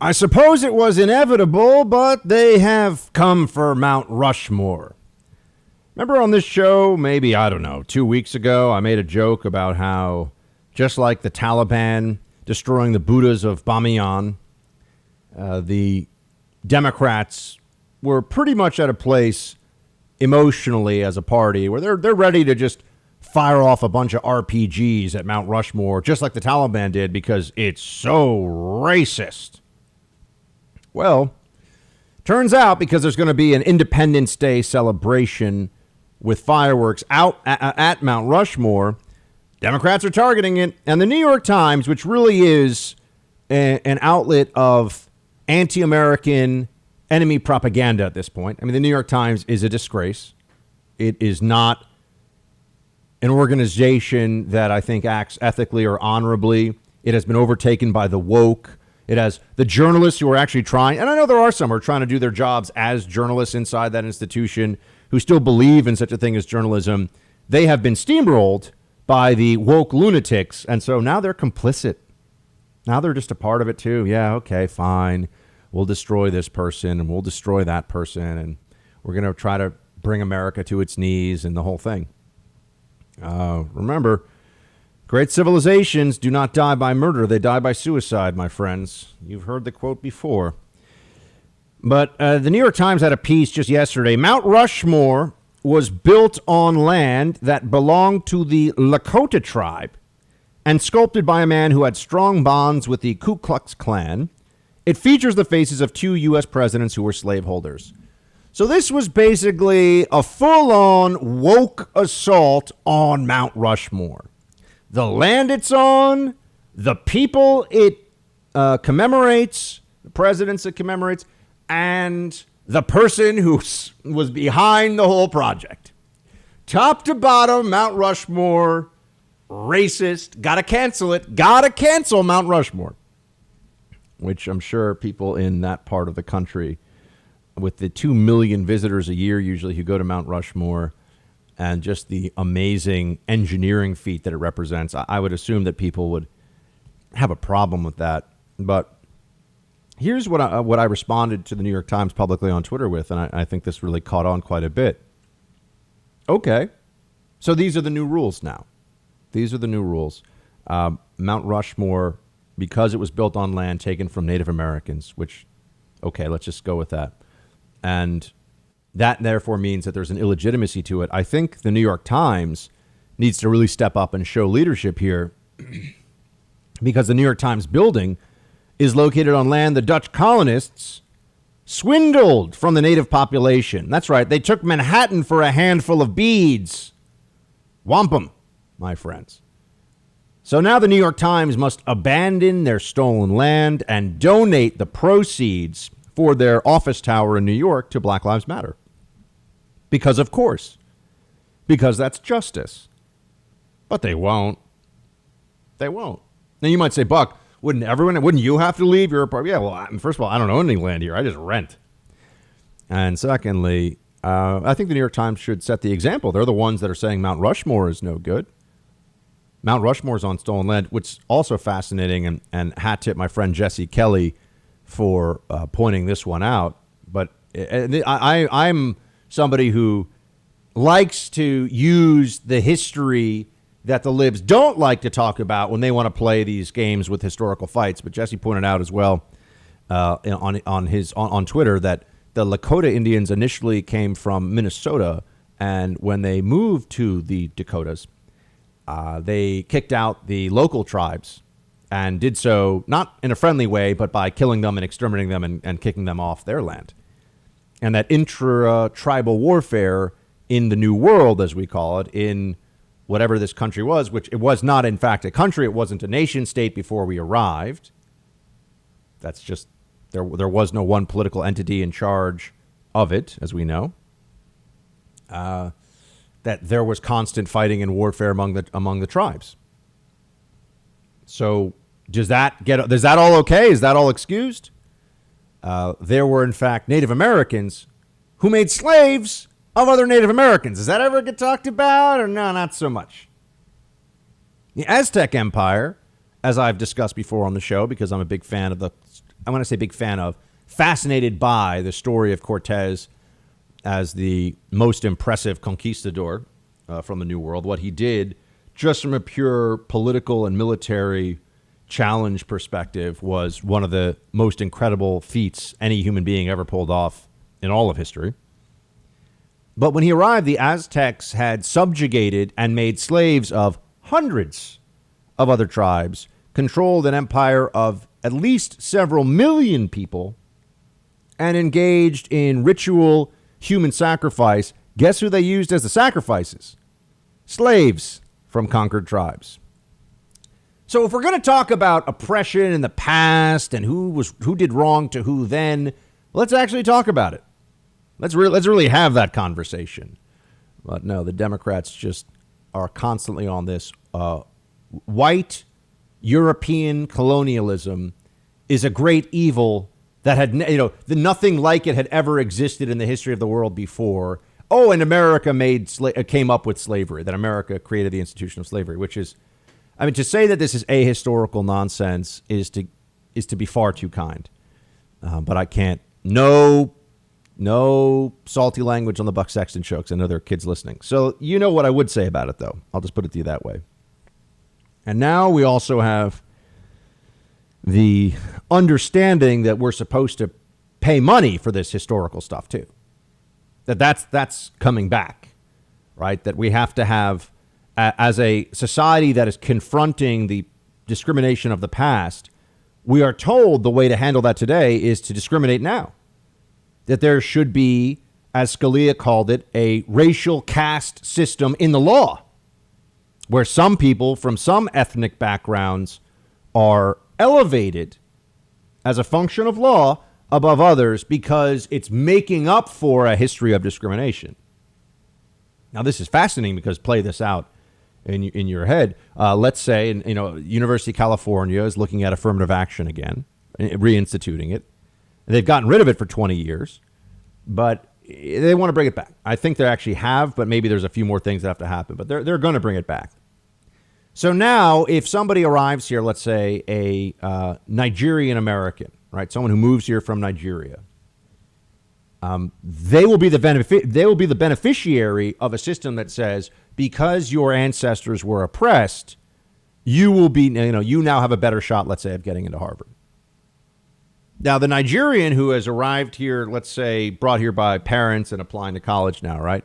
I suppose it was inevitable, but they have come for Mount Rushmore. Remember on this show, maybe, I don't know, 2 weeks ago, I made a joke about how, just like the Taliban destroying the Buddhas of Bamiyan, the Democrats were pretty much at a place emotionally as a party where they're ready to just fire off a bunch of RPGs at Mount Rushmore, just like the Taliban did, because it's so racist. Well, turns out because there's going to be an Independence Day celebration with fireworks out at Mount Rushmore, Democrats are targeting it. And the New York Times, which really is an outlet of anti-American enemy propaganda at this point. I mean, the New York Times is a disgrace. It is not an organization that I think acts ethically or honorably. It has been overtaken by the woke. It has the journalists who are actually trying, and I know there are some who are trying to do their jobs as journalists inside that institution who still believe in such a thing as journalism. They have been steamrolled by the woke lunatics, and so now they're complicit. Now they're just a part of it too. Yeah, okay, fine. We'll destroy this person and we'll destroy that person, and we're going to try to bring America to its knees and the whole thing. Remember, great civilizations do not die by murder. They die by suicide, my friends. You've heard the quote before. But the New York Times had a piece just yesterday. Mount Rushmore was built on land that belonged to the Lakota tribe and sculpted by a man who had strong bonds with the Ku Klux Klan. It features the faces of 2 U.S. presidents who were slaveholders. So this was basically a full-on woke assault on Mount Rushmore. The land it's on, the people it commemorates, the presidents it commemorates, and the person who was behind the whole project. Top to bottom, Mount Rushmore, racist, gotta cancel it, gotta cancel Mount Rushmore. Which I'm sure people in that part of the country, with the 2 million visitors a year usually who go to Mount Rushmore, and just the amazing engineering feat that it represents, I would assume that people would have a problem with that. But here's what I responded to the New York Times publicly on Twitter with, and I think this really caught on quite a bit. Okay, so these are the new rules now. These are the new rules. Mount Rushmore, because it was built on land taken from Native Americans, which, okay, let's just go with that. And that therefore means that there's an illegitimacy to it. I think the New York Times needs to really step up and show leadership here because the New York Times building is located on land the Dutch colonists swindled from the native population. That's right. They took Manhattan for a handful of beads. Wampum, my friends. So now the New York Times must abandon their stolen land and donate the proceeds for their office tower in New York to Black Lives Matter. Because, of course, because that's justice. But they won't. They won't. Now, you might say, Buck, wouldn't you have to leave your apartment? Yeah, well, first of all, I don't own any land here. I just rent. And secondly, I think the New York Times should set the example. They're the ones that are saying Mount Rushmore is no good. Mount Rushmore is on stolen land, which is also fascinating, and hat tip my friend Jesse Kelly for pointing this one out. But I'm somebody who likes to use the history that the libs don't like to talk about when they want to play these games with historical fights. But Jesse pointed out as well on Twitter that the Lakota Indians initially came from Minnesota, and when they moved to the Dakotas, they kicked out the local tribes and did so not in a friendly way, but by killing them and exterminating them and kicking them off their land. And that intra-tribal warfare in the New World, as we call it, in whatever this country was, which it was not, in fact, a country. It wasn't a nation state before we arrived. That's just, there was no one political entity in charge of it, as we know. That there was constant fighting and warfare among the tribes. So is that all okay? Is that all excused? There were, in fact, Native Americans who made slaves of other Native Americans. Does that ever get talked about? Or no, not so much. The Aztec Empire as I've discussed before on the show, because I'm a big fan of fascinated by the story of Cortez as the most impressive conquistador from the New World. What he did, just from a pure political and military challenge perspective, was one of the most incredible feats any human being ever pulled off in all of history. But when he arrived, the Aztecs had subjugated and made slaves of hundreds of other tribes, controlled an empire of at least several million people, and engaged in ritual human sacrifice. Guess who they used as the sacrifices? Slaves from conquered tribes. So if we're going to talk about oppression in the past and who did wrong to who then, let's actually talk about it. Let's really have that conversation. But no, the Democrats just are constantly on this. White European colonialism is a great evil that had, nothing like it had ever existed in the history of the world before. Oh, and America came up with slavery, that America created the institution of slavery, which is, to say that this is ahistorical nonsense is to be far too kind. But I can't. No salty language on the Buck Sexton show, because I know there are kids listening. So you know what I would say about it, though. I'll just put it to you that way. And now we also have the understanding that we're supposed to pay money for this historical stuff, too. That's coming back, right? That we have to have, as a society that is confronting the discrimination of the past, we are told the way to handle that today is to discriminate now. That there should be, as Scalia called it, a racial caste system in the law, where some people from some ethnic backgrounds are elevated as a function of law above others because it's making up for a history of discrimination. Now, this is fascinating because play this out in your head. Let's say, University of California is looking at affirmative action again, reinstituting it. They've gotten rid of it for 20 years, but they want to bring it back. I think they actually have, but maybe there's a few more things that have to happen, but they're going to bring it back. So now if somebody arrives here, let's say a Nigerian American, right? Someone who moves here from Nigeria, they will be the beneficiary of a system that says, because your ancestors were oppressed, you will be, you now have a better shot, let's say, of getting into Harvard. Now, the Nigerian who has arrived here, let's say, brought here by parents and applying to college now, right?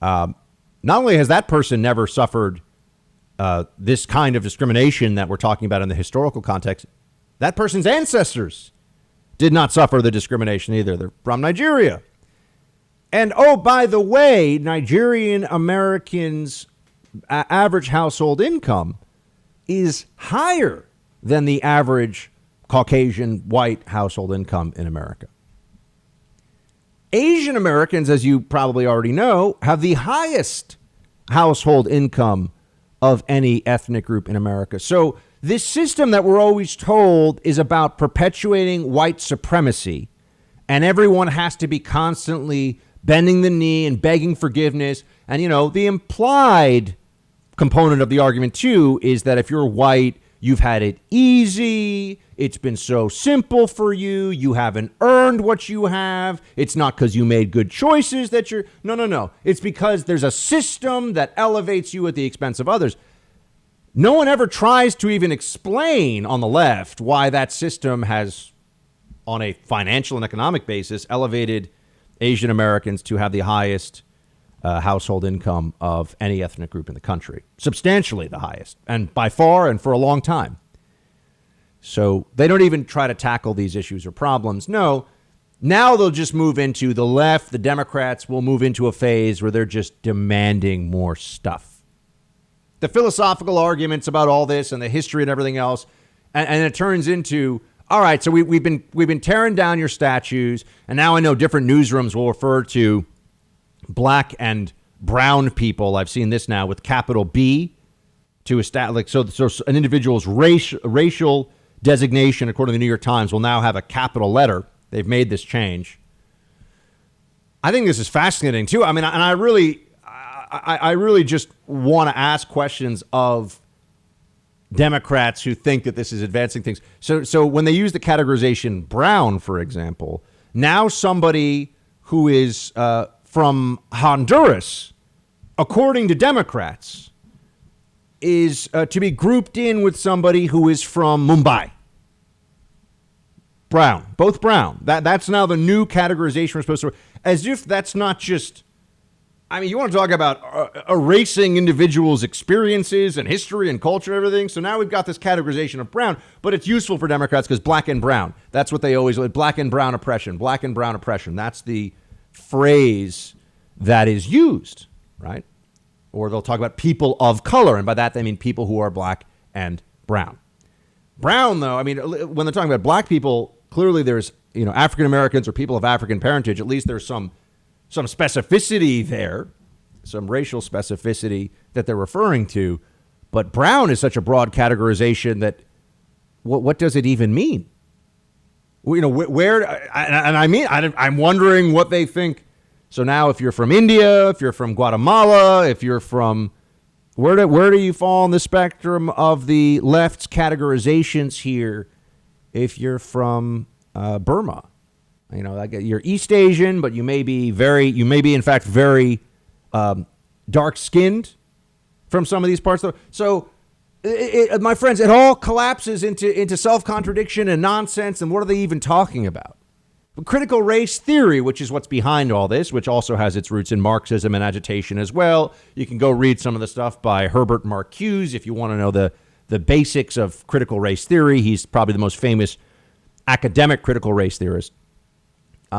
Not only has that person never suffered this kind of discrimination that we're talking about in the historical context, that person's ancestors did not suffer the discrimination either. They're from Nigeria. And, oh, by the way, Nigerian Americans' average household income is higher than the average Caucasian white household income in America. Asian Americans, as you probably already know, have the highest household income of any ethnic group in America. So this system that we're always told is about perpetuating white supremacy, and everyone has to be constantly bending the knee and begging forgiveness. And, the implied component of the argument, too, is that if you're white, you've had it easy. It's been so simple for you. You haven't earned what you have. It's not because you made good choices that you're... No. It's because there's a system that elevates you at the expense of others. No one ever tries to even explain on the left why that system has, on a financial and economic basis, elevated Asian Americans to have the highest household income of any ethnic group in the country. Substantially the highest, and by far and for a long time. So they don't even try to tackle these issues or problems. No, now they'll just move into the left. The Democrats will move into a phase where they're just demanding more stuff. The philosophical arguments about all this and the history and everything else, and it turns into, all right, so we've been tearing down your statues, and now I know different newsrooms will refer to black and brown people. I've seen this now with capital B to establish, so an individual's racial designation, according to the New York Times, will now have a capital letter. They've made this change. I think this is fascinating too. And I really just want to ask questions of Democrats who think that this is advancing things. So when they use the categorization brown, for example, now somebody who is from Honduras, according to Democrats, is to be grouped in with somebody who is from Mumbai. Brown, both brown. That's now the new categorization we're supposed to, as if that's not just, I mean, you want to talk about erasing individuals' experiences and history and culture and everything. So now we've got this categorization of brown, but it's useful for Democrats because black and brown. That's what they always, black and brown oppression, black and brown oppression. That's the phrase that is used, right? Or they'll talk about people of color. And by that, they mean people who are black and brown. Brown, though, I mean, when they're talking about black people, clearly there's, African Americans or people of African parentage. At least there's some specificity there, some racial specificity that they're referring to. But brown is such a broad categorization that what does it even mean? I'm wondering what they think. So now if you're from India, if you're from Guatemala, if you're from where do you fall on the spectrum of the left's categorizations here? If you're from Burma, you're East Asian, but you may be in fact very dark skinned from some of these parts. So, my friends, it all collapses into self-contradiction and nonsense. And what are they even talking about? Critical race theory, which is what's behind all this, which also has its roots in Marxism and agitation as well. You can go read some of the stuff by Herbert Marcuse if you want to know the basics of critical race theory. He's probably the most famous academic critical race theorist.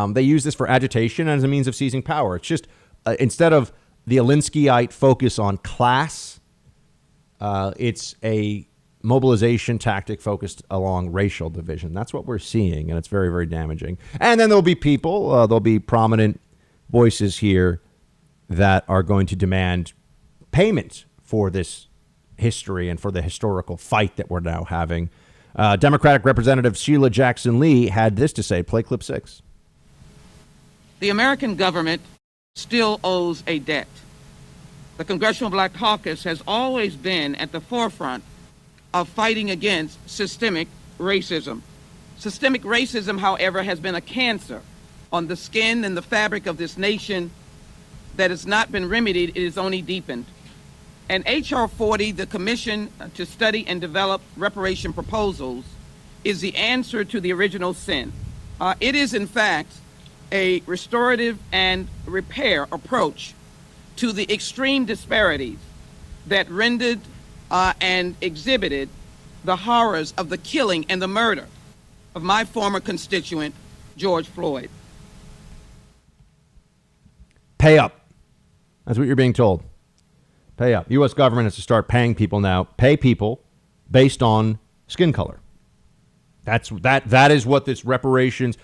They use this for agitation as a means of seizing power. It's just instead of the Alinskyite focus on class, it's a mobilization tactic focused along racial division. That's what we're seeing, and it's very, very damaging. And then there'll be people, there'll be prominent voices here that are going to demand payment for this history and for the historical fight that we're now having. Democratic Representative Sheila Jackson Lee had this to say. Play clip 6. The American government still owes a debt. The Congressional Black Caucus has always been at the forefront of fighting against systemic racism. Systemic racism, however, has been a cancer on the skin and the fabric of this nation that has not been remedied. It is only deepened. And H.R. 40, the Commission to Study and Develop Reparation Proposals, is the answer to the original sin. It is, in fact, a restorative and repair approach to the extreme disparities that rendered and exhibited the horrors of the killing and the murder of my former constituent, George Floyd. Pay up. That's what you're being told. Pay up. U.S. government has to start paying people now. Pay people based on skin color. That is what this reparations,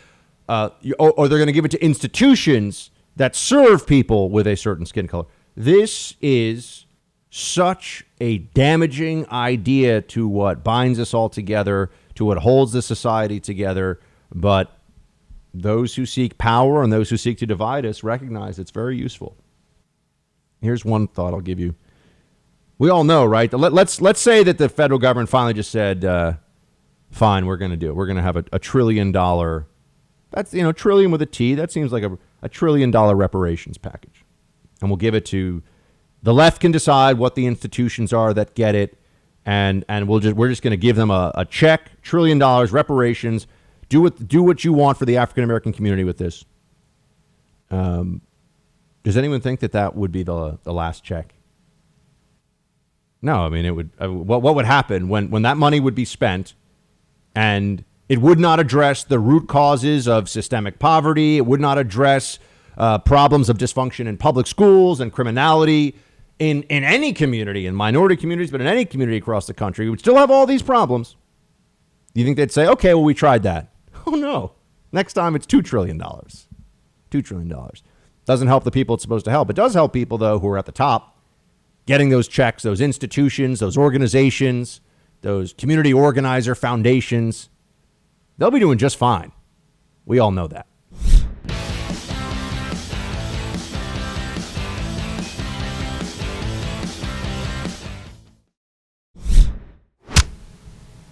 or they're going to give it to institutions that serve people with a certain skin color. This is such a damaging idea to what binds us all together, to what holds the society together. But those who seek power and those who seek to divide us recognize it's very useful. Here's one thought I'll give you. We all know, right? Let's say that the federal government finally just said, fine, we're going to do it. We're going to have a $1 trillion. That's, trillion with a T. That seems like a $1 trillion reparations package. And we'll give it to the left can decide what the institutions are that get it. And we're just going to give them a check, $1 trillion reparations. Do what you want for the African American community with this. Does anyone think that would be the last check? No, I mean, it would. What would happen when that money would be spent, and it would not address the root causes of systemic poverty. It would not address problems of dysfunction in public schools and criminality in any community, in minority communities, but in any community across the country. We would still have all these problems. You think they'd say, okay, well, we tried that. Oh, no. Next time it's $2 trillion. $2 trillion. Doesn't help the people it's supposed to help. It does help people, though, who are at the top, getting those checks, those institutions, those organizations, those community organizer foundations. They'll be doing just fine. We all know that.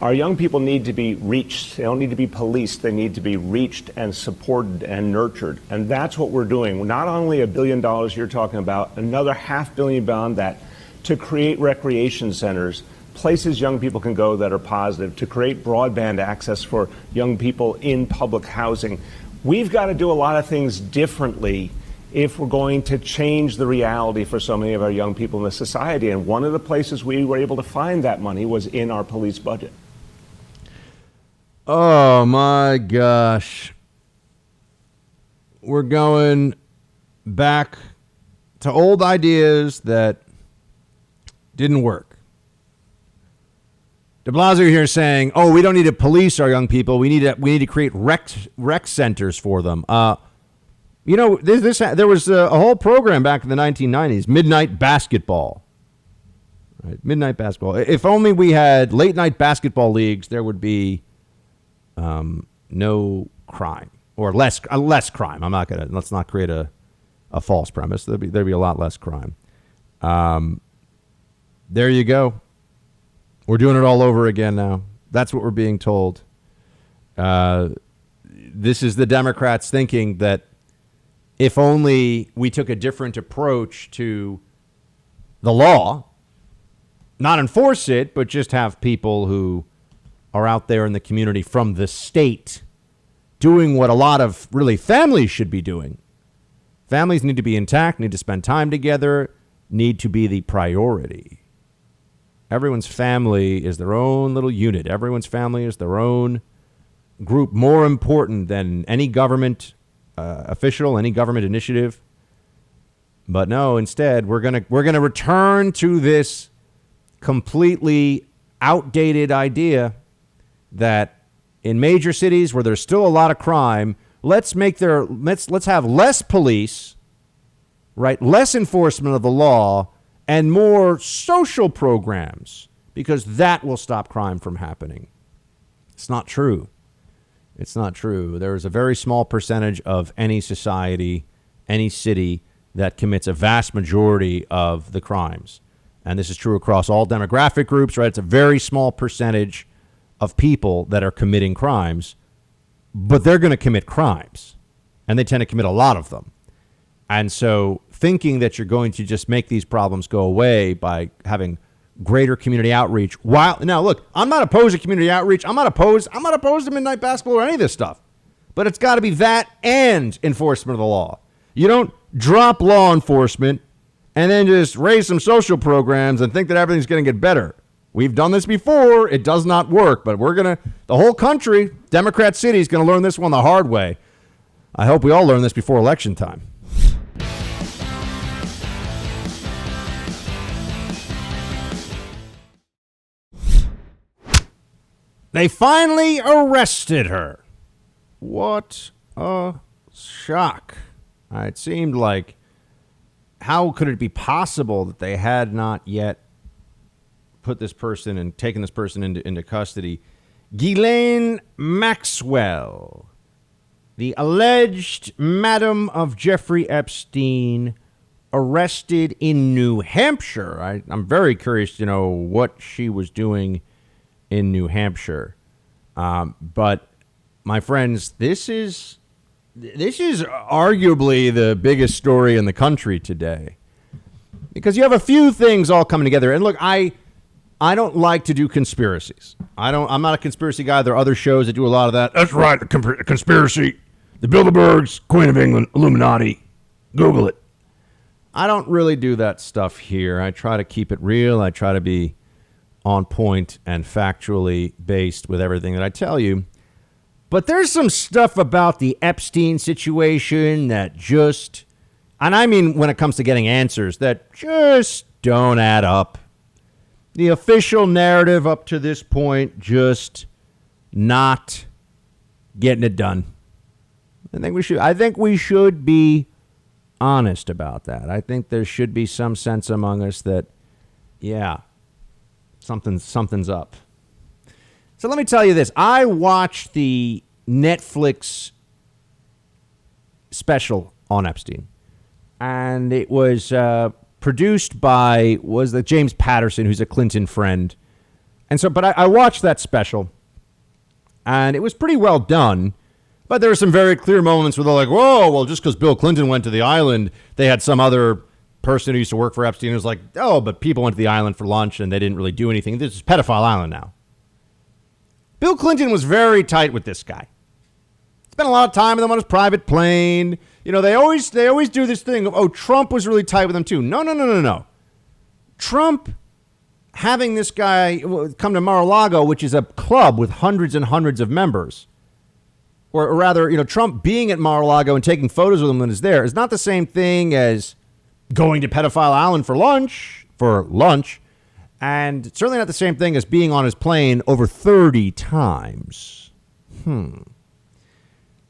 Our young people need to be reached. They don't need to be policed. They need to be reached and supported and nurtured. And that's what we're doing. Not only $1 billion you're talking about, another $500 million beyond that to create recreation centers, places young people can go that are positive, to create broadband access for young people in public housing. We've got to do a lot of things differently if we're going to change the reality for so many of our young people in the society. And one of the places we were able to find that money was in our police budget. Oh, my gosh. We're going back to old ideas that didn't work. De Blasio here saying, "Oh, we don't need to police our young people. We need to create rec centers for them." You know, there was a whole program back in the 1990s, midnight basketball. Right, midnight basketball. If only we had late night basketball leagues, there would be no crime or less crime. Let's not create a false premise. There'd be a lot less crime. There you go. We're doing it all over again now. That's what we're being told. This is the Democrats thinking that if only we took a different approach to the law, not enforce it, but just have people who are out there in the community from the state doing what a lot of really families should be doing. Families need to be intact, need to spend time together, need to be the priority. Everyone's family is their own little unit. Everyone's family is their own group, more important than any government official, any government initiative. But no, instead, we're gonna return to this completely outdated idea that in major cities where there's still a lot of crime, let's have less police, right? Less enforcement of the law and more social programs, because that will stop crime from happening. It's not true. It's not true. There is a very small percentage of any society, any city that commits a vast majority of the crimes. And this is true across all demographic groups, right? It's a very small percentage of people that are committing crimes, but they're going to commit crimes, and they tend to commit a lot of them. And so thinking that you're going to just make these problems go away by having greater community outreach. Now, look, I'm not opposed to community outreach. I'm not opposed to midnight basketball or any of this stuff. But it's got to be that and enforcement of the law. You don't drop law enforcement and then just raise some social programs and think that everything's going to get better. We've done this before. It does not work, but the whole country, Democrat City, is going to learn this one the hard way. I hope we all learn this before election time. They finally arrested her. What a shock. It seemed like, how could it be possible that they had not yet put this person and taken this person into custody? Ghislaine Maxwell, the alleged madam of Jeffrey Epstein, arrested in New Hampshire. I'm very curious to know what she was doing in New Hampshire. But my friends, this is arguably the biggest story in the country today, because you have a few things all coming together. And look, I don't like to do conspiracies. I'm not a conspiracy guy. There are other shows that do a lot of that. That's right, conspiracy. The Bilderbergs, Queen of England, Illuminati. Google it. I don't really do that stuff here. I try to keep it real. I try to be on point and factually based with everything that I tell you. But there's some stuff about the Epstein situation that just, and I mean when it comes to getting answers, that just don't add up. The official narrative up to this point just not getting it done. I think we should be honest about that. I think there should be some sense among us that, yeah, something's up. So let me tell you this. I watched the Netflix special on Epstein, and it was produced by James Patterson, who's a Clinton friend. And so, but I watched that special, and it was pretty well done. But there were some very clear moments where they're like, whoa, well, just because Bill Clinton went to the island, they had some other person who used to work for Epstein who was like, oh, but people went to the island for lunch and they didn't really do anything. This is pedophile island now. Bill Clinton was very tight with this guy. Spent a lot of time with him on his private plane. You know, they always do this thing of, oh, Trump was really tight with him too. No. Trump having this guy come to Mar-a-Lago, which is a club with hundreds and hundreds of members, or rather, you know, Trump being at Mar-a-Lago and taking photos with him when he's there is not the same thing as going to Pedophile Island for lunch, and certainly not the same thing as being on his plane over 30 times.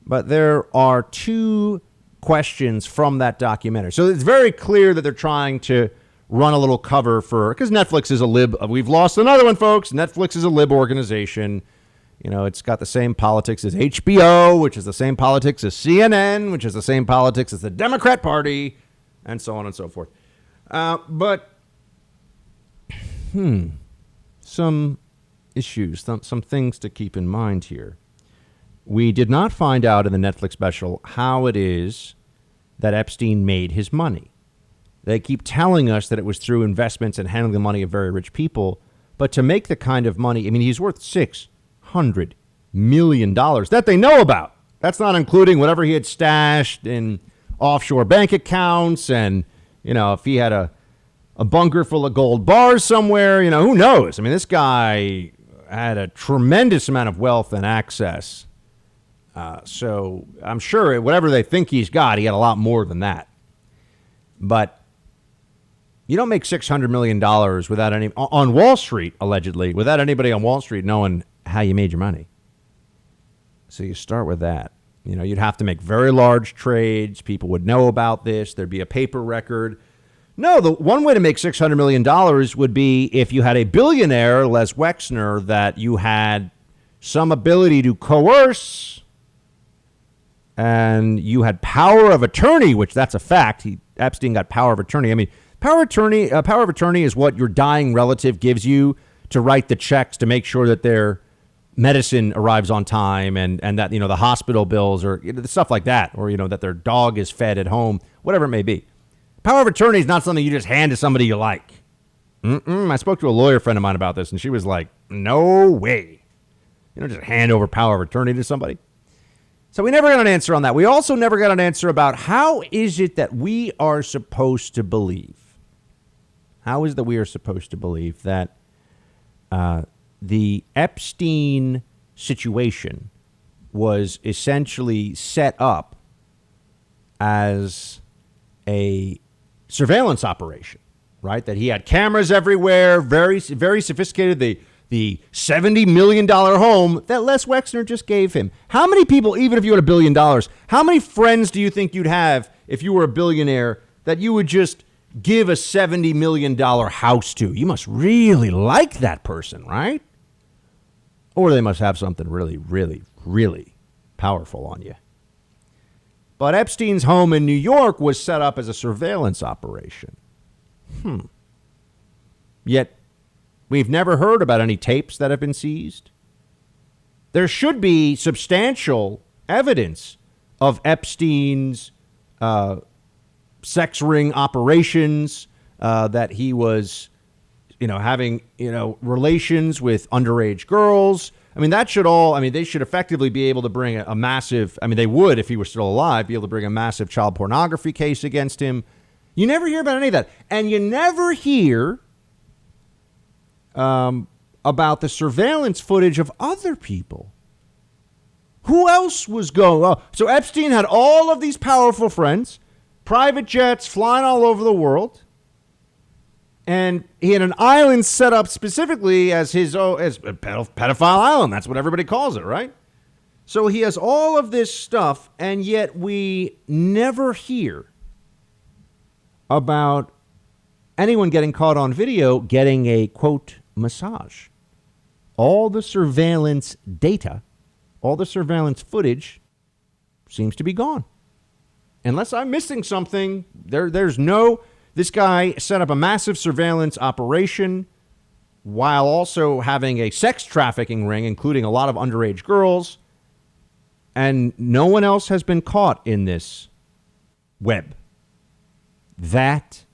But there are two questions from that documentary. So it's very clear that they're trying to run a little cover for, because Netflix is a lib. We've lost another one, folks. Netflix is a lib organization. You know, it's got the same politics as HBO, which is the same politics as CNN, which is the same politics as the Democrat Party, and so on and so forth. But some issues, some things to keep in mind here. We did not find out in the Netflix special how it is that Epstein made his money. They keep telling us that it was through investments and handling the money of very rich people. But to make the kind of money, I mean, he's worth $600 million that they know about. That's not including whatever he had stashed in offshore bank accounts. And, you know, if he had a bunker full of gold bars somewhere, you know, who knows? I mean, this guy had a tremendous amount of wealth and access. So I'm sure whatever they think he's got, he had a lot more than that. But you don't make $600 million without any on Wall Street, allegedly, without anybody on Wall Street knowing how you made your money. So you start with that. You know, you'd have to make very large trades. People would know about this. There'd be a paper record. No, the one way to make $600 million would be if you had a billionaire, Les Wexner, that you had some ability to coerce, and you had power of attorney, which that's a fact. Epstein got power of attorney. I mean, power of attorney is what your dying relative gives you to write the checks to make sure that their medicine arrives on time and that, you know, the hospital bills or, you know, stuff like that, or, you know, that their dog is fed at home, whatever it may be. Power of attorney is not something you just hand to somebody you like. I spoke to a lawyer friend of mine about this, and she was like, no way. You don't just hand over power of attorney to somebody. So we never got an answer on that. We also never got an answer about how is it that we are supposed to believe? How is it that we are supposed to believe that the Epstein situation was essentially set up as a surveillance operation, right? That he had cameras everywhere, very, very sophisticated. The $70 million home that Les Wexner just gave him. How many people, even if you had $1 billion, how many friends do you think you'd have if you were a billionaire that you would just give a $70 million house to? You must really like that person, right? Or they must have something really, really, really powerful on you. But Epstein's home in New York was set up as a surveillance operation. Yet, we've never heard about any tapes that have been seized. There should be substantial evidence of Epstein's sex ring operations, that he was, you know, having, you know, relations with underage girls. I mean, that should all, I mean, they should effectively be able to bring a massive, I mean, they would, if he were still alive, be able to bring a massive child pornography case against him. You never hear about any of that. And you never hear about the surveillance footage of other people. Who else was going? Oh, so Epstein had all of these powerful friends, private jets flying all over the world. And he had an island set up specifically as his as a pedophile island. That's what everybody calls it, right? So he has all of this stuff, and yet we never hear about anyone getting caught on video getting a, quote, massage. All the surveillance data, all the surveillance footage seems to be gone. Unless I'm missing something, there's no... This guy set up a massive surveillance operation while also having a sex trafficking ring, including a lot of underage girls. And no one else has been caught in this web. That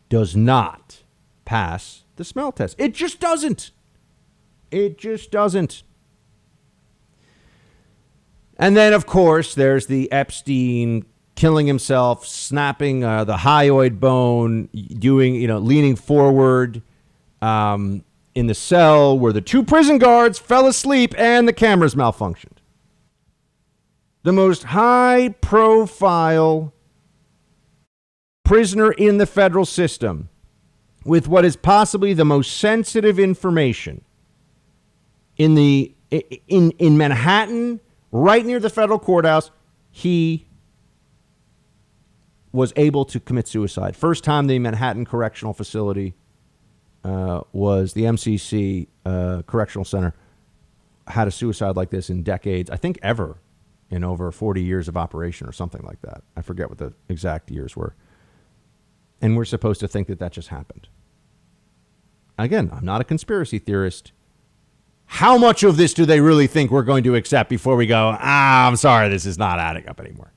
does not pass the smell test. It just doesn't. It just doesn't. And then, of course, there's the Epstein killing himself, snapping the hyoid bone, leaning forward in the cell where the two prison guards fell asleep and the cameras malfunctioned. The most high-profile prisoner in the federal system with what is possibly the most sensitive information in Manhattan, right near the federal courthouse, he was able to commit suicide. First time the Manhattan Correctional Facility was the MCC Correctional Center had a suicide like this in decades, I think ever, in over 40 years of operation or something like that. I forget what the exact years were. And we're supposed to think that that just happened. Again, I'm not a conspiracy theorist. How much of this do they really think we're going to accept before we go, I'm sorry, this is not adding up anymore?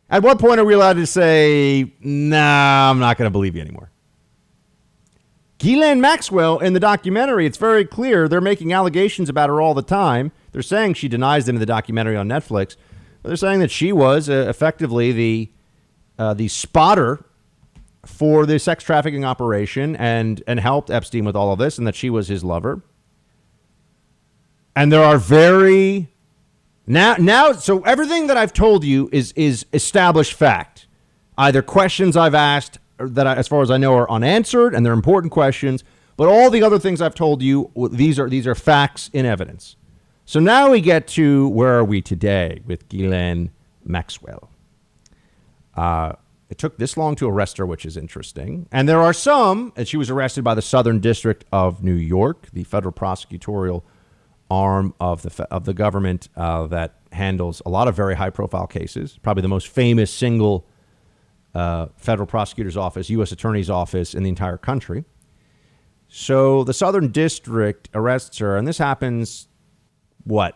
At what point are we allowed to say, nah, I'm not going to believe you anymore? Ghislaine Maxwell, in the documentary, it's very clear they're making allegations about her all the time. They're saying she denies them in the documentary on Netflix. But they're saying that she was effectively the spotter for the sex trafficking operation and helped Epstein with all of this, and that she was his lover. And there are so everything that I've told you is established fact. Either questions I've asked that, as far as I know, are unanswered, and they're important questions. But all the other things I've told you, these are facts in evidence. So now we get to where are we today with Ghislaine Maxwell. It took this long to arrest her, which is interesting. And there are some, and she was arrested by the Southern District of New York, the federal prosecutorial arm of the government that handles a lot of very high-profile cases. Probably the most famous single federal prosecutor's office, U.S. Attorney's office in the entire country. So the Southern District arrests her, and this happens, right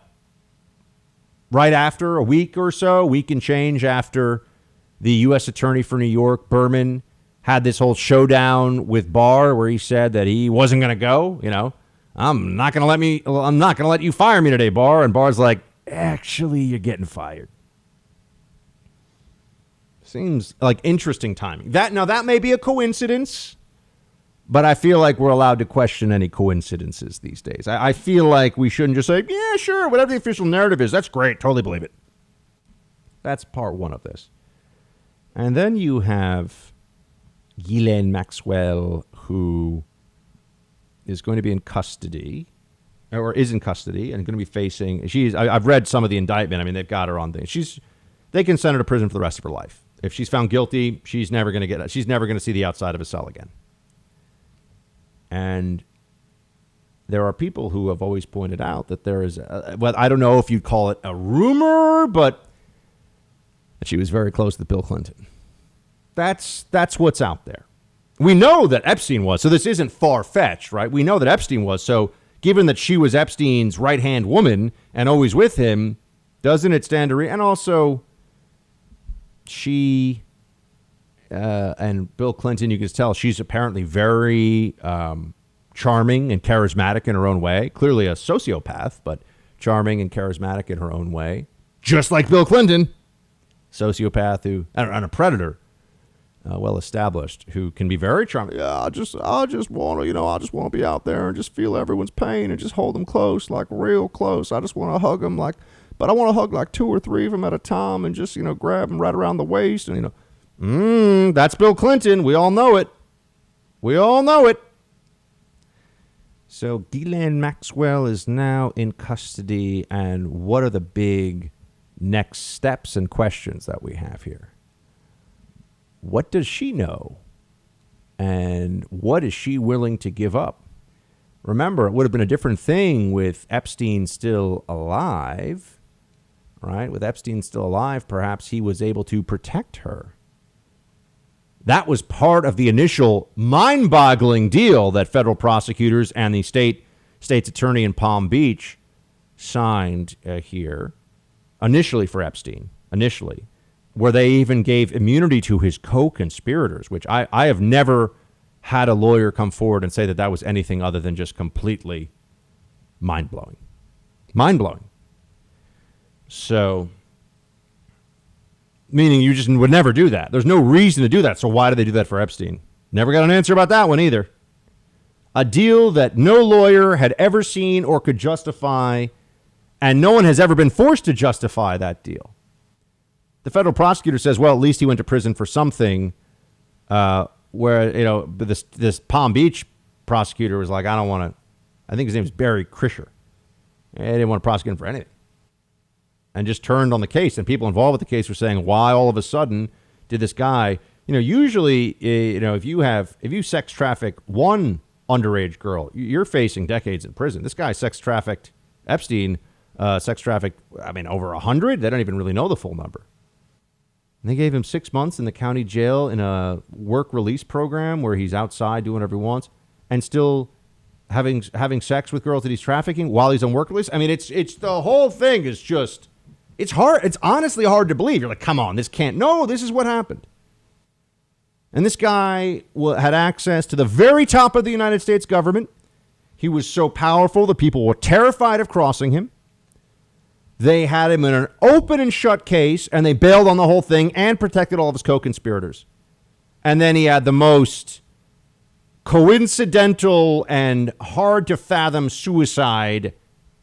after a week and change after the U.S. Attorney for New York, Berman, had this whole showdown with Barr where he said that he wasn't going to go. I'm not going to let you fire me today, Barr. And Barr's like, actually, you're getting fired. Seems like interesting timing. That may be a coincidence, but I feel like we're allowed to question any coincidences these days. I feel like we shouldn't just say, yeah, sure, whatever the official narrative is, that's great, totally believe it. That's part one of this. And then you have Ghislaine Maxwell, who is going to be in custody, or is in custody, and going to be facing. I've read some of the indictment. I mean, they've got her on things. They can send her to prison for the rest of her life. If she's found guilty, she's never going to see the outside of a cell again. And there are people who have always pointed out that there is, I don't know if you'd call it a rumor, but that she was very close to Bill Clinton. That's what's out there. We know that Epstein was, so this isn't far-fetched, right? We know that Epstein was, so given that she was Epstein's right-hand woman and always with him, doesn't it stand to reason? And also, she and Bill Clinton, you can tell she's apparently very charming and charismatic in her own way. Clearly a sociopath, but charming and charismatic in her own way. Just like Bill Clinton, sociopath and a predator. Well established, who can be very charming. Yeah, I just want to be out there and just feel everyone's pain and just hold them close, like real close. I just want to hug them, but I want to hug like 2 or 3 of them at a time and just grab them right around the waist and that's Bill Clinton. We all know it. So Ghislaine Maxwell is now in custody, and what are the big next steps and questions that we have here? What does she know? And what is she willing to give up? Remember, it would have been a different thing with Epstein still alive, right? With Epstein still alive, perhaps he was able to protect her. That was part of the initial mind-boggling deal that federal prosecutors and the state's attorney in Palm Beach signed here, initially for Epstein, where they even gave immunity to his co-conspirators, which I have never had a lawyer come forward and say that that was anything other than just completely mind-blowing. Mind-blowing. So, meaning you just would never do that. There's no reason to do that. So why did they do that for Epstein? Never got an answer about that one either. A deal that no lawyer had ever seen or could justify, and no one has ever been forced to justify that deal. The federal prosecutor says, well, at least he went to prison for something, where, you know, this Palm Beach prosecutor was like, I don't want to, I think his name is Barry Krischer. He didn't want to prosecute him for anything. And just turned on the case. And people involved with the case were saying, why all of a sudden did this guy, you know, usually, you know, if you sex traffic one underage girl, you're facing decades in prison. This guy sex trafficked, Epstein, sex trafficked, I mean, over 100. They don't even really know the full number. And they gave him 6 months in the county jail in a work release program where he's outside doing whatever he wants and still having sex with girls that he's trafficking while he's on work release. I mean, it's the whole thing is just, it's hard. It's honestly hard to believe. You're like, come on, this can't. No, this is what happened. And this guy had access to the very top of the United States government. He was so powerful that people were terrified of crossing him. They had him in an open and shut case, and they bailed on the whole thing and protected all of his co-conspirators. And then he had the most coincidental and hard to fathom suicide,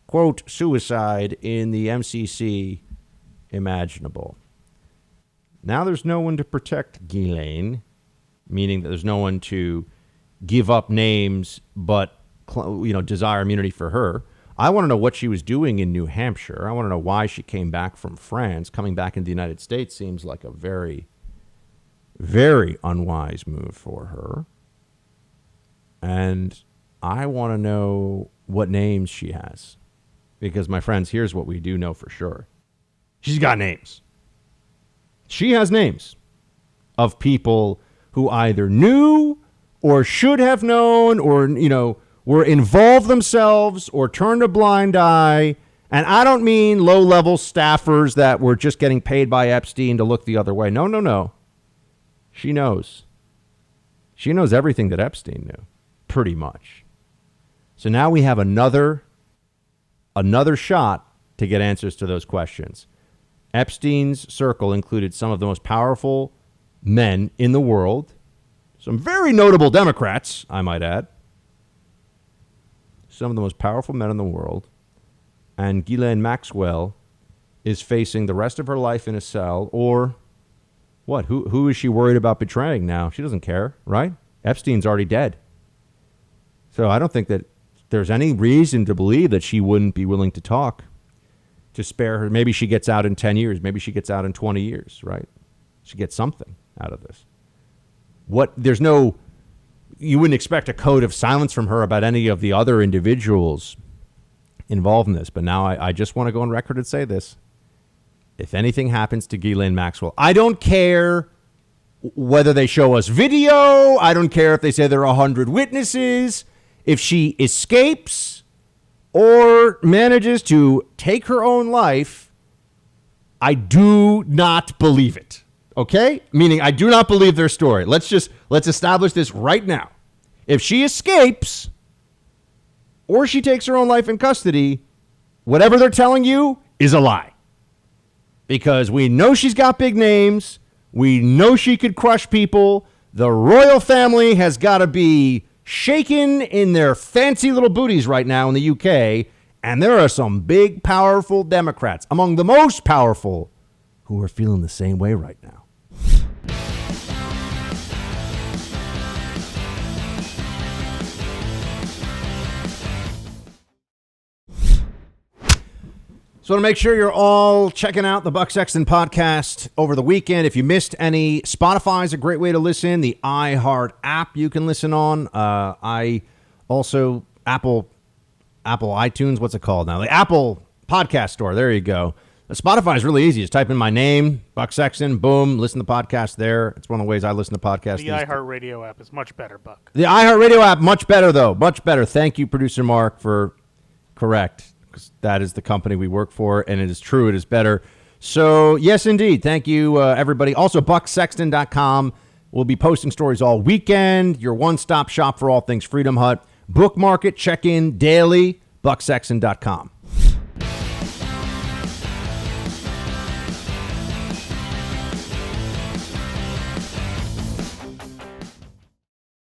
quote, suicide in the MCC imaginable. Now there's no one to protect Ghislaine, meaning that there's no one to give up names but, you know, desire immunity for her. I want to know what she was doing in New Hampshire. I want to know why she came back from France. Coming back into the United States seems like a very, very unwise move for her. And I want to know what names she has. Because, my friends, here's what we do know for sure. She's got names. She has names of people who either knew or should have known or, you know, were involved themselves or turned a blind eye. And I don't mean low-level staffers that were just getting paid by Epstein to look the other way. No. She knows. She knows everything that Epstein knew, pretty much. So now we have another shot to get answers to those questions. Epstein's circle included some of the most powerful men in the world, some very notable Democrats, I might add. Some of the most powerful men in the world. And Ghislaine Maxwell is facing the rest of her life in a cell, or what? Who is she worried about betraying now? She doesn't care, right? Epstein's already dead. So I don't think that there's any reason to believe that she wouldn't be willing to talk to spare her. Maybe she gets out in 10 years. Maybe she gets out in 20 years, right? She gets something out of this. You wouldn't expect a code of silence from her about any of the other individuals involved in this. But now I just want to go on record and say this. If anything happens to Ghislaine Maxwell, I don't care whether they show us video. I don't care if they say there are 100 witnesses. If she escapes or manages to take her own life, I do not believe it. Okay? Meaning I do not believe their story. Let's establish this right now. If she escapes or she takes her own life in custody, whatever they're telling you is a lie. Because we know she's got big names. We know she could crush people. The royal family has got to be shaken in their fancy little booties right now in the UK. And there are some big, powerful Democrats, among the most powerful, who are feeling the same way right now. So to make sure you're all checking out the Buck Sexton podcast over the weekend, if you missed any, Spotify is a great way to listen. The iHeart app you can listen on. I also Apple iTunes. What's it called now? The Apple Podcast Store. There you go. Spotify is really easy. Just type in my name, Buck Sexton, boom, listen to the podcast there. It's one of the ways I listen to podcasts. The iHeartRadio app is much better, Buck. The iHeartRadio app, much better, though. Much better. Thank you, Producer Mark, for correct, because that is the company we work for, and it is true. It is better. So, yes, indeed. Thank you, everybody. Also, BuckSexton.com. We'll be posting stories all weekend. Your one-stop shop for all things Freedom Hut. Bookmark it. Check in daily. BuckSexton.com.